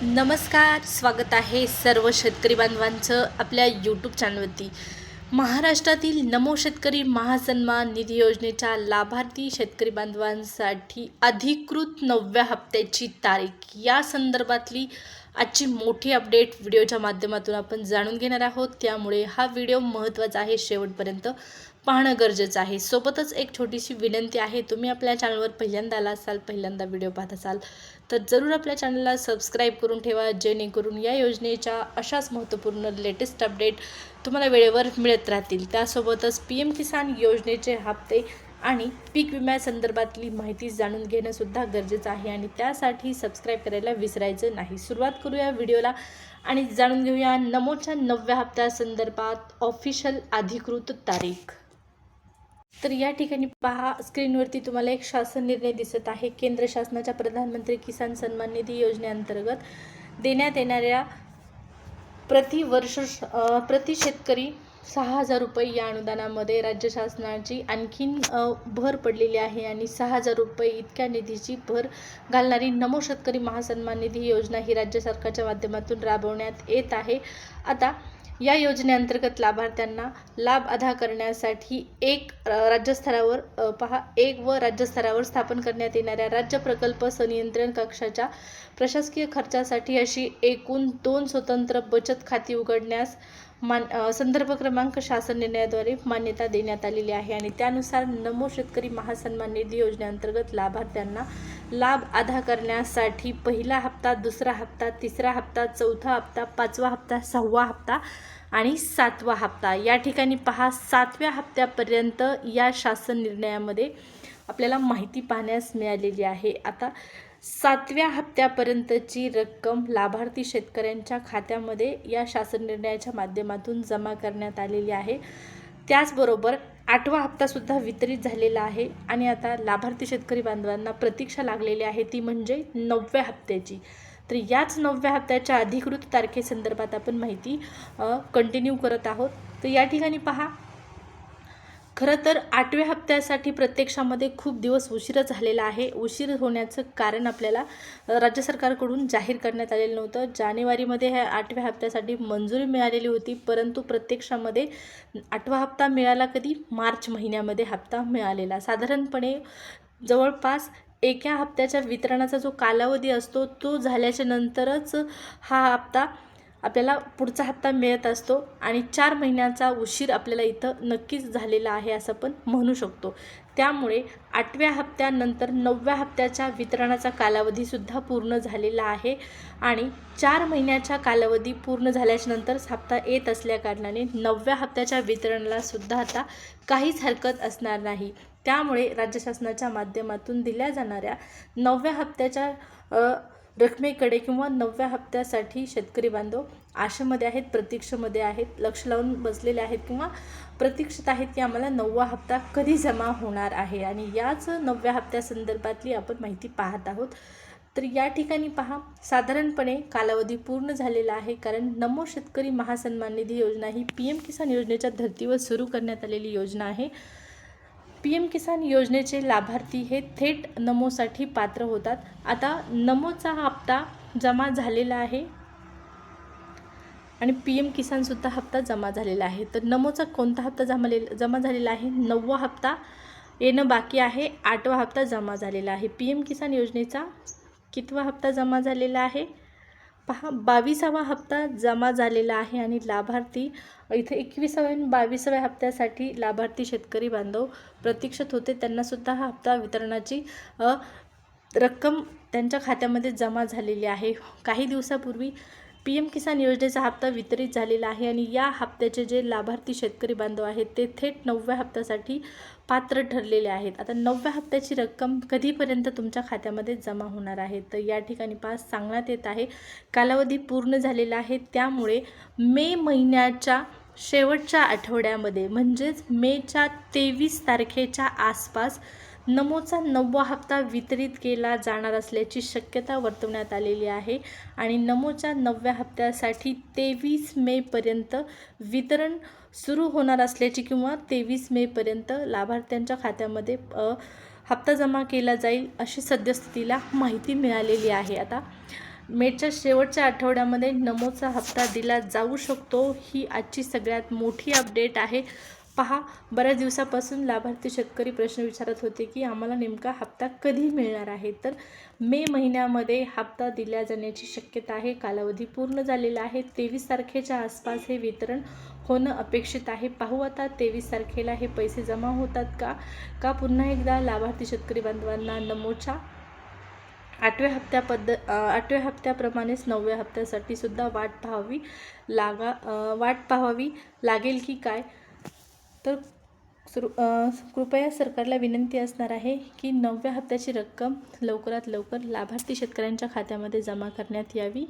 नमस्कार, स्वागत आहे सर्व शेतकरी बांधवांचं आपल्या यूट्यूब चॅनलवरती। महाराष्ट्रातील नमो शेतकरी महासन्मान निधी योजनेच्या लाभार्थी शेतकरी बांधवांसाठी अधिकृत 9व्या हप्त्याची तारीख या संदर्भातली आजची मोठी अपडेट व्हिडिओच्या माध्यमातून आपण जाणून घेणार आहोत। त्यामुळे हा व्हिडिओ महत्त्वाचा आहे, शेवटपर्यंत पाहणं गरजेचं आहे। सोबतच एक छोटीशी विनंती आहे, तुम्ही आपल्या चॅनलवर पहिल्यांदा आला असाल, पहिल्यांदा व्हिडिओ पाहत असाल तर जरूर आपल्या चॅनलला सबस्क्राईब करून ठेवा, जेणेकरून या योजनेच्या अशाच महत्त्वपूर्ण लेटेस्ट अपडेट तुम्हाला वेळेवर मिळत राहतील। त्यासोबतच PM किसान योजनेचे हप्ते आणि पीक विम्यासंदर्भातली माहिती जाणून घेणं सुद्धा गरजेचं आहे आणि त्यासाठी सबस्क्राईब करायला विसरायचं नाही। सुरुवात करूया व्हिडिओला आणि जाणून घेऊया नमोच्या 9व्या हप्त्यासंदर्भात ऑफिशियल अधिकृत तारीख। तर या ठिकाणी पहा, स्क्रीनवरती तुम्हाला एक शासन निर्णय दिसत आहे। केंद्र शासनाच्या प्रधानमंत्री किसान सन्मान निधी योजनेअंतर्गत देण्यात येणाऱ्या प्रति शेतकरी 6,000 रुपये या अनुदानामध्ये राज्य शासनाची आणखीन भर पडलेली आहे आणि 6,000 रुपये इतक्या निधीची भर घालणारी नमो शेतकरी महासन्मान निधी योजना ही राज्य सरकारच्या माध्यमातून राबवण्यात येत आहे। आता या योजनेअंतर्गत लाभार्थ्यांना लाभ अदा करण्यासाठी एक राज्यस्तरावर स्थापन करण्यात येणाऱ्या राज्य प्रकल्प संनियंत्रण कक्षाच्या प्रशासकीय खर्चासाठी अशी एकूण 2 स्वतंत्र बचत खाती उघडण्यास संदर्भ क्रमांक शासन निर्णयाद्वारे मान्यता देण्यात आलेली आहे आणि त्यानुसार नमो शेतकरी महासन्मान निधी योजनेअंतर्गत लाभार्थ्यांना लाभ अदा करण्यासाठी पहिला हप्ता, दुसरा हप्ता, तिसरा हप्ता, चौथा हप्ता, 5वा हप्ता, 6वा हप्ता आणि 7वा हप्ता या ठिकाणी पहा 7व्या हप्त्यापर्यंत या शासन निर्णयामध्ये आपल्याला माहिती पाहण्यास मिळालेली आहे। आता 7व्या हप्त्यापर्यंतची रक्कम लाभार्थी शेतकऱ्यांच्या खात्यामध्ये या शासन निर्णयाच्या माध्यमातून जमा करण्यात आलेली आहे। त्याचबरोबर 8वा हप्तासुद्धा वितरित झालेला आहे आणि आता लाभार्थी शेतकरी बांधवांना प्रतीक्षा लागलेली आहे, ती म्हणजे 9व्या हप्त्याची। तर याच 9व्या हप्त्याच्या अधिकृत तारखेसंदर्भात आपण माहिती कंटिन्यू करत आहोत। तर या ठिकाणी पहा, खरं तर 8व्या हप्त्यासाठी प्रत्यक्षामध्ये खूप दिवस उशीर झालेला आहे। उशीर होण्याचं कारण आपल्याला राज्य सरकारकडून जाहीर करण्यात आलेलं नव्हतं। जानेवारीमध्ये ह्या 8व्या हप्त्यासाठी मंजुरी मिळालेली होती, परंतु प्रत्यक्षामध्ये 8वा हप्ता मिळाला कधी? मार्च महिन्यामध्ये हप्ता मिळालेला। साधारणपणे जवळपास एका हप्त्याच्या वितरणाचा जो कालावधी असतो तो झाल्याच्या नंतरच हा हप्ता आपल्याला पुढचा हप्ता मिळत असतो आणि 4 महिन्याचा उशीर आपल्याला इथं नक्कीच झालेला आहे असं पण म्हणू शकतो। त्यामुळे 8व्या हप्त्यानंतर 9व्या हप्त्याच्या वितरणाचा कालावधीसुद्धा पूर्ण झालेला आहे आणि 4 महिन्याचा कालावधी पूर्ण झाल्याच्या नंतर हप्ता येत असल्याकारणाने 9व्या हप्त्याच्या वितरणाला सुद्धा आता काहीच हरकत असणार नाही। त्यामुळे राज्य शासनाच्या माध्यमातून दिल्या जाणाऱ्या 9व्या हप्त्याच्या रकमेकडे किंवा 9व्या हप्त्यासाठी शेतकरी बांधव आशेमध्ये आहेत, प्रतीक्षेमध्ये आहेत, लक्ष लावून बसलेले आहेत किंवा प्रतीक्षित आहेत की आम्हाला 9वा हप्ता कधी जमा होणार आहे आणि याच 9व्या हप्त्यासंदर्भातली आपण माहिती पाहत आहोत। तर या ठिकाणी पहा, साधारणपणे कालावधी पूर्ण झालेला आहे, कारण नमो शेतकरी महासन्मान निधी योजना ही PM किसान योजनेच्या धर्तीवर सुरू करण्यात आलेली योजना आहे। PM किसान योजनेचे लाभार्थी हे थेट नमोसाठी पात्र होतात। आता नमोचा हप्ता जमा झालेला आहे आणि PM किसानसुद्धा हप्ता जमा झालेला आहे। तर नमोचा कोणता हप्ता जमा झालेला आहे? 9वा हप्ता येणं बाकी आहे, 8वा हप्ता जमा झालेला आहे। PM किसान योजनेचा कितवा हप्ता जमा झालेला आहे? पहा, 22वा हप्ता जमा झालेला आहे आणि लाभार्थी इथे 21व्या आणि 22व्या हप्त्यासाठी लाभार्थी शेतकरी बांधव प्रतीक्षित होते, त्यांनासुद्धा हा हप्ता वितरणाची रक्कम त्यांच्या खात्यामध्ये जमा झालेली आहे। काही दिवसापूर्वी PM किसान योजनेचा हप्ता वितरित झालेला आहे आणि या हप्त्याचे जे लाभार्थी शेतकरी बांधव आहेत ते थेट 9व्या हप्त्यासाठी पात्र ठरलेले आहेत। आता 9व्या हप्त्याची रक्कम कधीपर्यंत तुमच्या खात्यामध्ये जमा होणार आहे? तर या ठिकाणी पास सांगण्यात येत आहे, कालावधी पूर्ण झालेला आहे, त्यामुळे मे महिन्याच्या शेवटच्या आठवड्यामध्ये म्हणजेच मेच्या 23 तारखेच्या आसपास नमोचा 9वा हप्ता वितरित केला जाणार असल्याची शक्यता वर्तवण्यात आलेली आहे आणि नमोच्या 9व्या हप्त्यासाठी 23 मेपर्यंत वितरण सुरू होणार असल्याची किंवा 23 मेपर्यंत लाभार्थ्यांच्या खात्यामध्ये हप्ता जमा केला जाईल अशी सद्यस्थितीला माहिती मिळालेली आहे। आता मेच्या शेवटच्या आठवड्यामध्ये नमोचा हप्ता दिला जाऊ शकतो, ही आजची सगळ्यात मोठी अपडेट आहे. पहा, बऱ्याच दिवसापासून लाभार्थी शेतकरी प्रश्न विचारत होते की आम्हाला नेमका हप्ता कधी मिळणार आहे. तर मे महिन्यामध्ये हप्ता दिला जाण्याची शक्यता आहे. कालावधी पूर्ण झालेला आहे. 23 तारखेच्या आसपास हे वितरण होणं अपेक्षित आहे. पाहू आता 23 तारखेला हे पैसे जमा होतात का पुन्हा एकदा लाभार्थी शेतकरी बांधवांना नमोच्या 8व्या हप्त्याप्रमाणेच 9व्या हप्त्यासाठी सुद्धा वाट पाहावी लागेल की काय. तर कृपया सरकारला विनंती असणार आहे की 9व्या हप्त्याची रक्कम लवकरात लवकर लाभार्थी शेतकऱ्यांच्या खात्यामध्ये जमा करण्यात यावी.